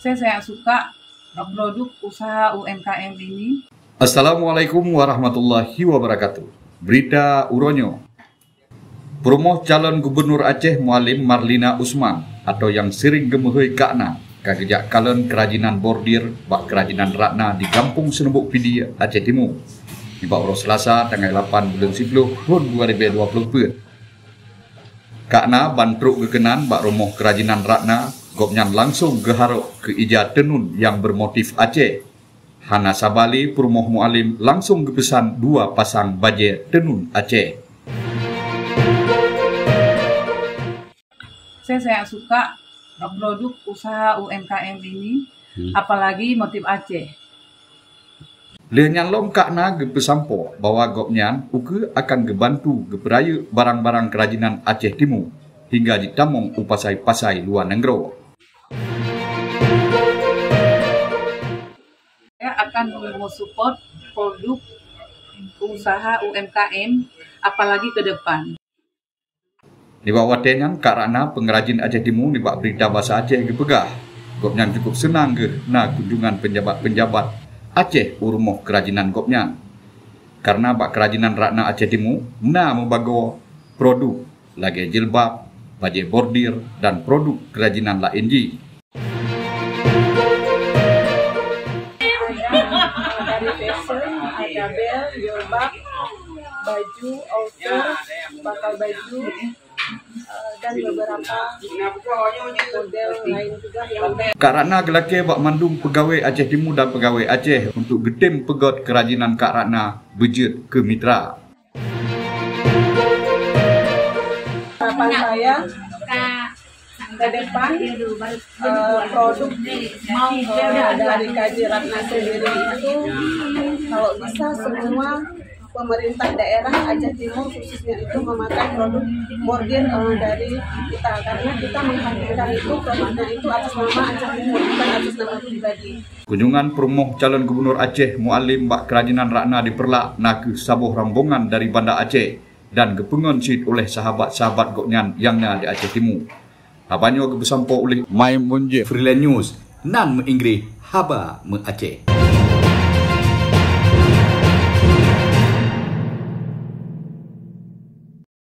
Saya sangat suka produk usaha UMKM ini. Assalamualaikum warahmatullahi wabarakatuh. Berita Uronyo. Promoh calon gubernur Aceh Mualim Marlina Usman atau yang sering gemehui Kakna kagejak kalon kerajinan bordir bak kerajinan Ratna di Kampung Senebuk Pidi Aceh Timur. Di bawah Selasa tanggal 8 bulan 10 tahun 2020. Kakna bantruk kekenan bak romoh kerajinan Ratna gopnyan langsung geharok ke ija tenun yang bermotif Aceh. Hana Sabali Promoh Mualim langsung gepesan 2 pasang baje tenun Aceh. Saya sangat suka produk usaha UMKM ini, apalagi motif Aceh. Lehnyan lom Kakna gepesampo bahwa gopnyan uke akan gebantu geperaya barang-barang kerajinan Aceh Timur hingga ditamong upasai-pasai luar negara. Saya akan mensupport produk usaha UMKM, apalagi ke depan. Di bawah tenyan Kak Ratna pengrajin Aceh Timur di bawah berita bahasa Aceh gepegah. Gopnyan cukup senang ke na kunjungan penjabat-penjabat Aceh urumoh kerajinan gopnyan. Karena bak kerajinan Ratna Aceh Timur na membago produk lagi jilbab, baje bordir dan produk kerajinan lain ji. Dari fashion, ada bel, jilbab, baju, outer, bakal baju, dan beberapa model lain juga yang Kak Ratna gelake bak mandung pegawai Aceh Timur dan pegawai Aceh untuk getim pegot kerajinan Kak Ratna bejet ke mitra. harapan saya ke depan produk dari KJ Ratna sendiri itu kalau bisa semua pemerintah daerah Aceh Timur khususnya itu memakai produk bordir dari kita, karena kita menghadirkan itu produknya itu atas nama Aceh Timur, bukan atas nama pribadi. Kunjungan Promoh calon gubernur Aceh Mualim bak kerajinan Ratna diperlak naku sabuh rombongan dari Banda Aceh dan gepengon sid oleh sahabat-sahabat goknyan yang di Aceh Timur. Habanyo gebesampo oleh Mai Munje Freelance News nan me Inggris haba me Aceh.